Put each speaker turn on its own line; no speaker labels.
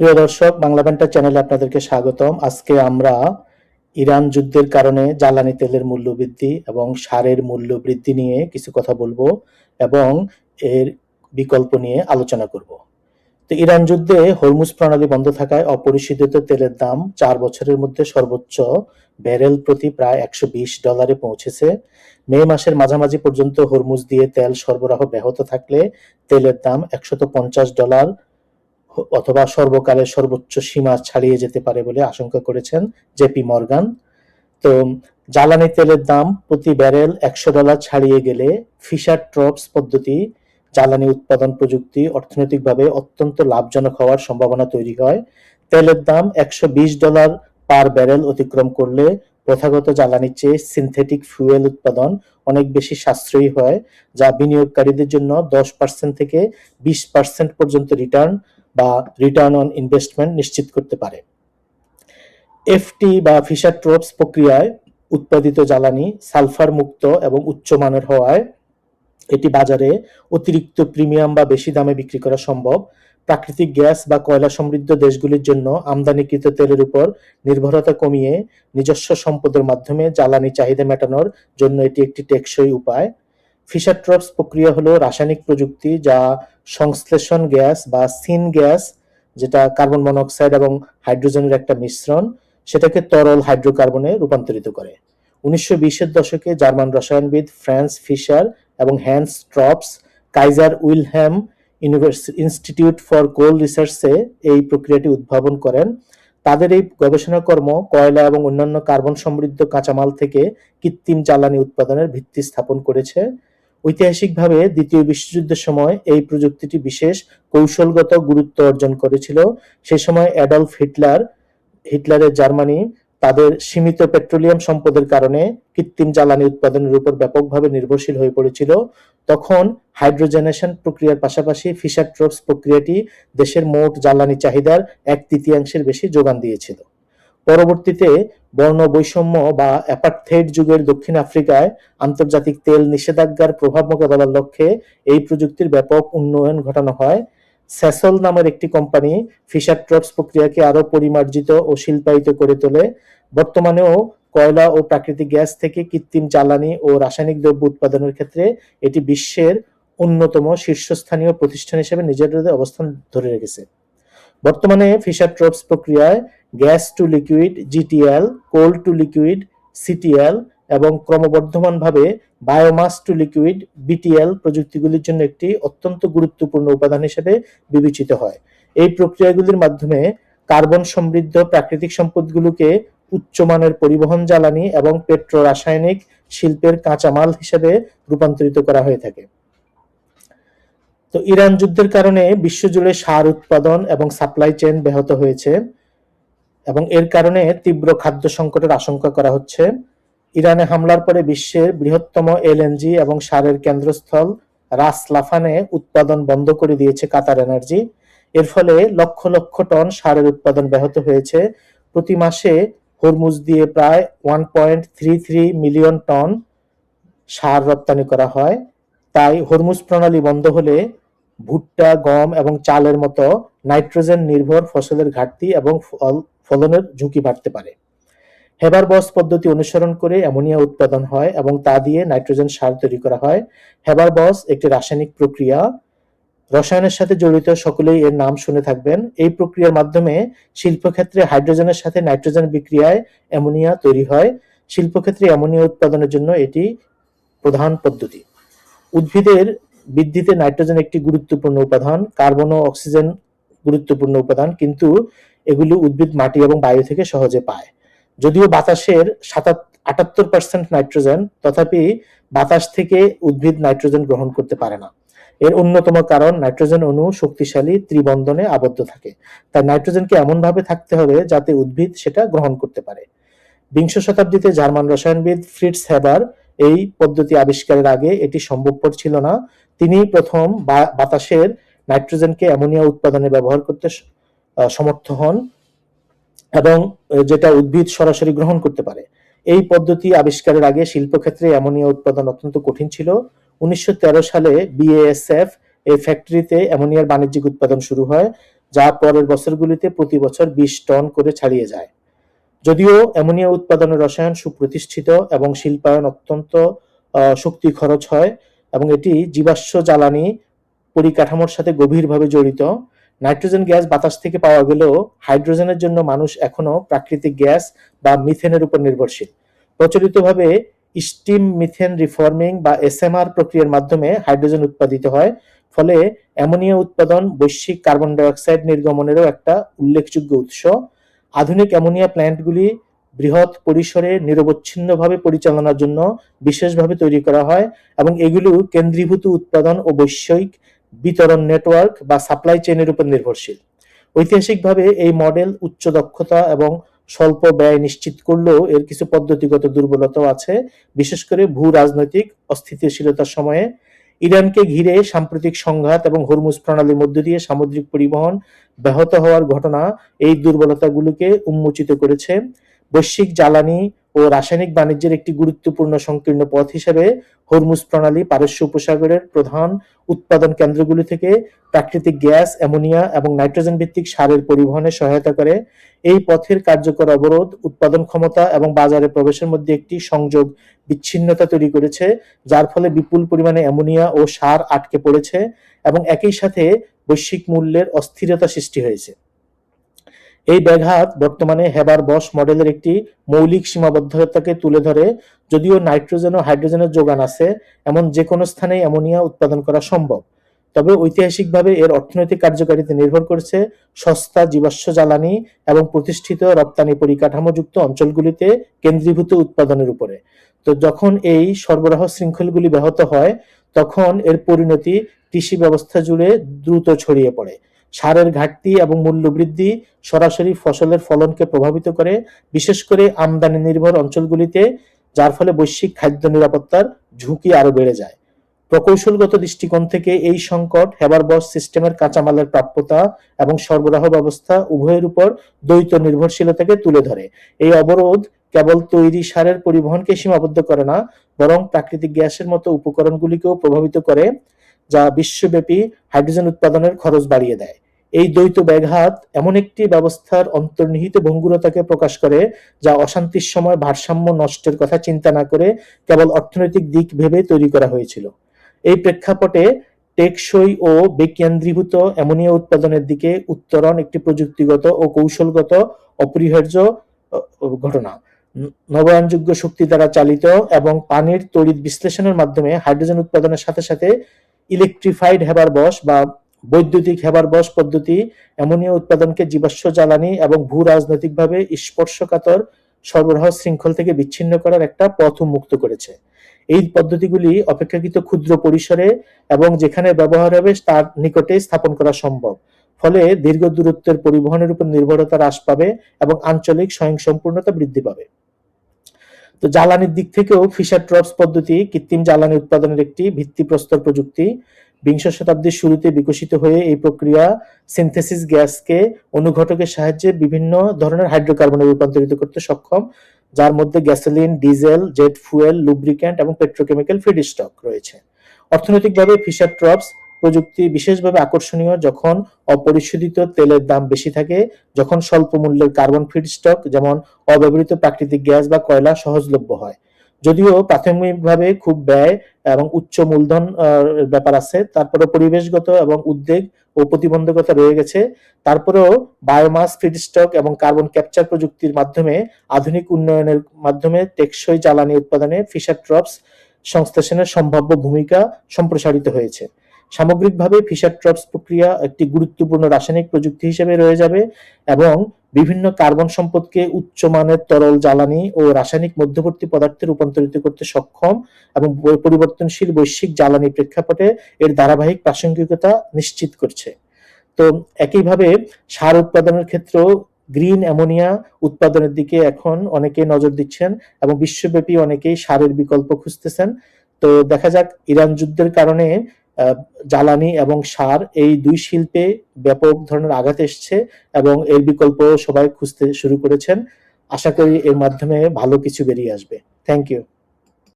প্রিয় দর্শক, বাংলা ব্যান্টার চ্যানেলে আপনাদেরকে স্বাগতম। আজকে আমরা ইরান যুদ্ধের কারণে জ্বালানি তেলের মূল্য বৃদ্ধি এবং সারের মূল্য বৃদ্ধি নিয়ে কিছু কথা বলবো এবং এর বিকল্প নিয়ে আলোচনা করব। তো ইরান যুদ্ধে হরমুজ প্রণালী বন্ধ থাকায় অপরিশোধিত তেলের দাম 4 বছরের মধ্যে সর্বোচ্চ ব্যারেল প্রতি প্রায় $120 পৌঁছেছে। মে মাসের মাঝামাঝি পর্যন্ত হরমুজ দিয়ে তেল সরবরাহ ব্যাহত থাকলে তেলের দাম $150 অথবা সর্বকালের সর্বোচ্চ সীমা ছাড়িয়ে যেতে পারে বলে আশঙ্কা করেছেন জেপি মর্গান। তো জ্বালানি তেলের দাম প্রতি ব্যারেল $100 ছাড়িয়ে গেলে ফিশার ট্রপস পদ্ধতি জ্বালানি উৎপাদন প্রযুক্তি অর্থনৈতিকভাবে অত্যন্ত লাভজনক হওয়ার সম্ভাবনা তৈরি হয়। তেলের দাম $120 পার ব্যারেল অতিক্রম করলে প্রথাগত জ্বালানির চেয়ে সিনথেটিক ফুয়েল উৎপাদন অনেক বেশি সাশ্রয়ী হয়, যা বিনিয়োগকারীদের জন্য 10% থেকে 20% পর্যন্ত রিটার্ন অন ইনভেস্টমেন্ট নিশ্চিত করতে পারে। এফটি বা ফিশার ট্রপস প্রক্রিয়ায় উৎপাদিত জ্বালানি সালফার মুক্ত এবং উচ্চমানের হওয়ায় এটি বাজারে অতিরিক্ত প্রিমিয়াম বা বেশি দামে বিক্রি করা সম্ভব। প্রাকৃতিক গ্যাস বা কয়লা সমৃদ্ধ দেশগুলির জন্য আমদানিকৃত তেলের উপর নির্ভরতা কমিয়ে নিজস্ব সম্পদের মাধ্যমে জ্বালানি চাহিদা মেটানোর জন্য এটি একটি টেকসই উপায়। ফিশার ট্রপস প্রক্রিয়া হলো রাসায়নিক প্রযুক্তি যা সংশ্লেষণ গ্যাস বা সিন গ্যাস, যেটা কার্বন মনোক্সাইড এবং হাইড্রোজেনের একটা মিশ্রণ, সেটাকে তরল হাইড্রোকার্বনে রূপান্তরিত করে। 1920-এর দশকে জার্মান রসায়নবিদ ফ্রান্স ফিশার এবং Hans Tropsch Kaiser Wilhelm Institute for Coal রিসার্চে এই প্রক্রিয়াটি উদ্ভাবন করেন। তাদের এই গবেষণাকর্ম কয়লা এবং অন্যান্য কার্বন সমৃদ্ধ কাঁচামাল থেকে কৃত্রিম জ্বালানি উৎপাদনের ভিত্তি স্থাপন করেছে। ঐতিহাসিকভাবে দ্বিতীয় বিশ্বযুদ্ধের সময় এই প্রযুক্তিটি বিশেষ কৌশলগত গুরুত্ব অর্জন করেছিল। সে সময় অ্যাডলফ হিটলারের জার্মানি তাদের সীমিত পেট্রোলিয়াম সম্পদের কারণে কৃত্রিম জ্বালানি উৎপাদনের উপর ব্যাপকভাবে নির্ভরশীল হয়ে পড়েছিল। তখন হাইড্রোজেনেশন প্রক্রিয়ার পাশাপাশি ফিশার ট্রপস প্রক্রিয়াটি দেশের মোট জ্বালানি চাহিদার 1/3 বেশি যোগান দিয়েছিল। পরবর্তীতে বর্ণ বৈষম্য বা অ্যাপার্থেইড যুগের দক্ষিণ আফ্রিকায় আন্তর্জাতিক তেল নিষেধাজ্ঞার প্রভাব মোকাবেলার লক্ষ্যে এই প্রযুক্তির ব্যাপক উন্নয়ন ঘটানো হয়। স্যাসল নামের একটি কোম্পানি ফিশার ট্রপস প্রক্রিয়াকে আরো পরিমার্জিত ও শিল্পায়িত করে তোলে। বর্তমানেও কয়লা ও প্রাকৃতিক গ্যাস থেকে কৃত্রিম জ্বালানি ও রাসায়নিক দ্রব্য উৎপাদনের ক্ষেত্রে এটি বিশ্বের অন্যতম শীর্ষস্থানীয় প্রতিষ্ঠান হিসেবে নিজের অবস্থান ধরে রেখেছে। বর্তমানে ফিশার ট্রপস প্রক্রিয়ায় গ্যাস টু লিকুইড জিটিএল, কোল টু লিকুইড সিটিএল এবং ক্রমবর্ধমানভাবে বায়োমাস টু লিকুইড বিটিএল প্রযুক্তিগুলির জন্য একটি অত্যন্ত গুরুত্বপূর্ণ উপাদান হিসেবে বিবেচিত হয়। এই প্রক্রিয়াগুলির মাধ্যমে কার্বন সমৃদ্ধ প্রাকৃতিক সম্পদগুলোকে উচ্চমানের পরিবহন জ্বালানি এবং পেট্রো রাসায়নিক শিল্পের কাঁচামাল হিসেবে রূপান্তরিত করা হয়ে থাকে। তো ইরান যুদ্ধের কারণে বিশ্বজুড়ে সার উৎপাদন এবং সাপ্লাই চেইন ব্যাহত হয়েছে এবং এর কারণে তীব্র খাদ্য সংকটের আশঙ্কা করা হচ্ছে। ইরানে হামলার পরে বিশ্বের বৃহত্তম এলএনজি এবং সারের কেন্দ্রস্থল রাস লাফানে উৎপাদন বন্ধ করে দিয়েছে কাতার এনার্জি। এর ফলে লক্ষ লক্ষ টন সারের উৎপাদন ব্যাহত হয়েছে। প্রতি মাসে হরমুজ দিয়ে প্রায় 1.33 মিলিয়ন টন সার রপ্তানি করা হয়। তাই হরমুজ প্রণালী বন্ধ হলে ভুট্টা, গম এবং চালের মতো নাইট্রোজেন নির্ভর ফসলের ঘাটতি এবং ফলনের ঝুঁকি বাড়তে পারে। হেবারবস পদ্ধতি অনুসরণ করে অ্যামোনিয়া উৎপাদন হয় এবং তা দিয়ে নাইট্রোজেন সার তৈরি করা হয়। হেবারবস একটি রাসায়নিক প্রক্রিয়া। রসায়নের সাথে জড়িত সকলেই এর নাম শুনে থাকবেন। এই প্রক্রিয়ার মাধ্যমে শিল্পক্ষেত্রে হাইড্রোজেনের সাথে নাইট্রোজেন বিক্রিয়ায় অ্যামোনিয়া তৈরি হয়। শিল্পক্ষেত্রে অ্যামোনিয়া উৎপাদনের জন্য এটি প্রধান পদ্ধতি। উদ্ভিদের বৃদ্ধিতে নাইট্রোজেন একটি গুরুত্বপূর্ণ উপাদান, কার্বন ও অক্সিজেন গুরুত্বপূর্ণ উপাদান, কিন্তু এগুলি উদ্ভিদ মাটি এবং বায়ু থেকে সহজে পায়। যদিও বাতাসের 78% নাইট্রোজেন, তথাপি বাতাস থেকে উদ্ভিদ নাইট্রোজেন গ্রহণ করতে পারে না। এর অন্যতম কারণ নাইট্রোজেন অণু শক্তিশালী ত্রিবন্ধনে আবদ্ধ থাকে। তাই নাইট্রোজেনকে এমনভাবে থাকতে হবে যাতে উদ্ভিদ সেটা গ্রহণ করতে পারে। বিংশ শতাব্দীতে জার্মান রসায়নবিদ ফ্রিটস হেবার এই পদ্ধতি আবিষ্কারের আগে এটি সম্ভবপর ছিল না। তিনি প্রথম বাতাসের নাইট্রোজেনকে অ্যামোনিয়া উৎপাদনে ব্যবহার করতে সমর্থ হন এবং যেটা উদ্ভিদ সরাসরি গ্রহণ করতে পারে। এই পদ্ধতি আবিষ্কারের আগে শিল্পক্ষেত্রে অ্যামোনিয়া উৎপাদন অত্যন্ত কঠিন ছিল। 1913 সালে বিএএসএফ এই ফ্যাক্টরিতে অ্যামোনিয়ার বাণিজ্যিক উৎপাদন শুরু হয়। যা পরের বছরগুলিতে প্রতি বছর 20 টন করে ছাড়িয়ে যায়। যদিও অ্যামোনিয়া উৎপাদনের রসায়ন সুপ্রতিষ্ঠিত এবং শিল্পায়ন অত্যন্ত শক্তি খরচ হয় এবং এটি জীবাশ্ম জ্বালানি পরিকাঠামোর সাথে গভীরভাবে জড়িত। নাইট্রোজেন গ্যাস বাতাস থেকে পাওয়া গেলেও হাইড্রোজেনের জন্য মানুষ এখনো প্রাকৃতিক গ্যাস বা মিথেনের উপর নির্ভরশীল। প্রচলিতভাবে স্টিম মিথেন রিফর্মিং বা এসএমআর প্রক্রিয়ার মাধ্যমে হাইড্রোজেন উৎপাদিত হয়, ফলে অ্যামোনিয়া উৎপাদন বৈশ্বিক কার্বন ডাই অক্সাইড নির্গমনেরও একটা উল্লেখযোগ্য উৎস। আধুনিক অ্যামোনিয়া প্ল্যান্টগুলি বৃহৎ পরিসরে নিরবচ্ছিন্নভাবে পরিচালনার জন্য বিশেষভাবে তৈরি করা হয় এবং এগুলো কেন্দ্রীভূত উৎপাদন ও বৈশ্বিক বিতরণ নেটওয়ার্ক বা সাপ্লাই চেইনের উপর নির্ভরশীল। ঐতিহাসিকভাবে এই মডেল উচ্চ দক্ষতা এবং স্বল্প ব্যয় নিশ্চিত করলেও এর কিছু পদ্ধতিগত দুর্বলতাও আছে, বিশেষ করে ভূ রাজনৈতিক অস্থিতিশীলতার সময়ে। ইরানকে ঘিরে সাম্প্রতিক সংঘাত এবং হরমুজ প্রণালীর মধ্য দিয়ে সামুদ্রিক পরিবহন ব্যাহত হওয়ার ঘটনা এই দুর্বলতাগুলোকে উন্মোচিত করেছে। বৈশ্বিক জ্বালানি ও রাসায়নিক বাণিজ্যের একটি গুরুত্বপূর্ণ সংকীর্ণ পথ হিসেবে হরমুজ প্রণালী পারস্য উপসাগরের প্রধান উৎপাদন কেন্দ্রগুলি থেকে প্রাকৃতিক গ্যাস, অ্যামোনিয়া এবং নাইট্রোজেন ভিত্তিক সারের পরিবহনে সহায়তা করে। এই পথের কার্যকর অবরোধ উৎপাদন ক্ষমতা এবং বাজারে প্রবেশের মধ্যে একটি সংযোগ বিচ্ছিন্নতা তৈরি করেছে, যার ফলে বিপুল পরিমাণে অ্যামোনিয়া ও সার আটকে পড়েছে এবং একই সাথে বৈশ্বিক মূল্যের অস্থিরতা সৃষ্টি হয়েছে। এই ব্যাঘাত বর্তমানে হেবার-বশ মডেলের একটি মৌলিক সীমাবদ্ধতাকে তুলে ধরে। যদিও নাইট্রোজেন ও হাইড্রোজেনের যোগান আছে, এমন যে কোনো স্থানেই অ্যামোনিয়া উৎপাদন করা সম্ভব। তবে ঐতিহাসিকভাবে এর অর্থনৈতিক কার্যকারিতা নির্ভর করছে সস্তা জীবাশ্ম জ্বালানি এবং প্রতিষ্ঠিত রপ্তানি পরিকাঠামোযুক্ত অঞ্চলগুলিতে কেন্দ্রীভূত উৎপাদনের উপরে। তো যখন এই সরবরাহ শৃঙ্খলগুলি ব্যাহত হয়, তখন এর পরিণতি কৃষি ব্যবস্থা জুড়ে দ্রুত ছড়িয়ে পড়ে। সারের ঘাটতি এবং মূল্য বৃদ্ধি সরাসরি ফসলের ফলনকে প্রভাবিত করে, বিশেষ করে আমদানি নির্ভর অঞ্চলগুলিতে, যার ফলে বৈশ্বিক খাদ্য নিরাপত্তার ঝুঁকি আরো বেড়ে যায়। প্রকৌশলগত দৃষ্টিকোণ থেকে এই সংকট হেবার-বশ সিস্টেমের কাঁচামালের প্রাপ্যতা এবং সরবরাহ ব্যবস্থা উভয়ের উপর দ্বৈত নির্ভরশীলতাকে তুলে ধরে। এই অবরোধ কেবল তৈরি সারের পরিবহনকে সীমাবদ্ধ করে না, বরং প্রাকৃতিক গ্যাসের মতো উপকরণগুলিকেও প্রভাবিত করে, যা বিশ্বব্যাপী হাইড্রোজেন উৎপাদনের খরচ বাড়িয়ে দেয়। এই দ্বৈত ব্যাঘাত এমন একটি ব্যবস্থার অন্তর্নিহিত ভঙ্গুরতাকে প্রকাশ করে, যা অশান্তির সময় ভারসাম্য নষ্টের কথা চিন্তা না করে কেবল অর্থনৈতিক দিক ভেবে তৈরি করা হয়েছিল। এই প্রেক্ষাপটে টেকসই ও বিকেন্দ্রীভূত অ্যামোনিয়া উৎপাদনের দিকে উত্তরণ একটি প্রযুক্তিগত ও কৌশলগত অপরিহার্য ঘটনা। নবায়নযোগ্য শক্তি দ্বারা চালিত এবং পানির তড়িৎ বিশ্লেষণের মাধ্যমে হাইড্রোজেন উৎপাদনের সাথে সাথে ইলেকট্রিফাইড হেবার-বশ বা বৈদ্যুতিক হেবার-বশ পদ্ধতি অ্যামোনিয়া উৎপাদনকে জীবাশ্ম জ্বালানি এবং ভূ রাজনৈতিকভাবে স্পর্শকাতর সরবরাহ শৃঙ্খল থেকে বিচ্ছিন্ন করার একটা পথ উন্মুক্ত করেছে। এই পদ্ধতিগুলি অপেক্ষাকৃত ক্ষুদ্র পরিসরে এবং যেখানে ব্যবহার হবে তার নিকটে স্থাপন করা সম্ভব, ফলে দীর্ঘ দূরত্বের পরিবহনের উপর নির্ভরতা হ্রাস পাবে এবং আঞ্চলিক স্বয়ংসম্পূর্ণতা বৃদ্ধি পাবে। তো জ্বালানির দিক থেকেও ফিশার-ট্রপস পদ্ধতি কৃত্রিম জ্বালানি উৎপাদনের একটি ভিত্তিপ্রস্তর প্রযুক্তি। বিংশ শতাব্দীর শুরুতে বিকশিত হয়ে এই প্রক্রিয়া সিনথেসিস গ্যাসকে অনুঘটকের সাহায্যে বিভিন্ন ধরনের হাইড্রোকার্বনে রূপান্তরিত করতে সক্ষম, যার মধ্যে gasoline, diesel, jet fuel, lubricant এবং পেট্রোকেমিক্যাল ফিডস্টক রয়েছে। অর্থনৈতিকভাবে ফিশার-ট্রপস প্রযুক্তি বিশেষভাবে আকর্ষণীয় যখন অপরিশোধিত তেলের দাম বেশি থাকে, যখন স্বল্প মূল্যের কার্বন ফিডস্টক যেমন অব্যবহৃত প্রাকৃতিক গ্যাস বা কয়লা সহজলভ্য হয়। যদিও প্রাথমিকভাবে খুব ব্যয় এবং উচ্চ মূলধন ব্যাপার আছে, তারপরে পরিবেশগত এবং উদ্বেগ ও প্রতিবন্ধকতা রয়ে গেছে। তারপরেও বায়োমাস ফিডস্টক এবং কার্বন ক্যাপচার প্রযুক্তির মাধ্যমে আধুনিক উন্নয়নের মাধ্যমে টেকসই জ্বালানি উৎপাদনে ফিশার-ট্রপস সংশ্লেষণের সম্ভাব্য ভূমিকা সম্প্রসারিত হয়েছে। সামগ্রিকভাবে ফিশার-ট্রপস প্রক্রিয়া একটি গুরুত্বপূর্ণ রাসায়নিক প্রযুক্তি হিসেবে রয়ে যাবে এবং বিভিন্ন কার্বন সম্পদকে উচ্চমানের তরল জ্বালানি ও রাসায়নিক মধ্যবর্তী পদার্থে রূপান্তরিত করতে সক্ষম এবং পরিবর্তনশীল বৈশ্বিক জ্বালানি প্রেক্ষাপটে এর ধারাবাহিক প্রাসঙ্গিকতা নিশ্চিত করছে। তো একইভাবে সার উৎপাদনের ক্ষেত্রেও গ্রিন অ্যামোনিয়া উৎপাদনের দিকে এখন অনেকে নজর দিচ্ছেন এবং বিশ্বব্যাপী অনেকেই সারের বিকল্প খুঁজতেছেন। তো দেখা যাক, ইরান যুদ্ধের কারণে জ্বালানি এবং সার এই দুই শিল্পে ব্যাপক ধরনের আঘাত এসছে এবং এর বিকল্প সবাই খুঁজতে শুরু করেছেন। আশা করি এর মাধ্যমে ভালো কিছু বেরিয়ে আসবে। Thank you.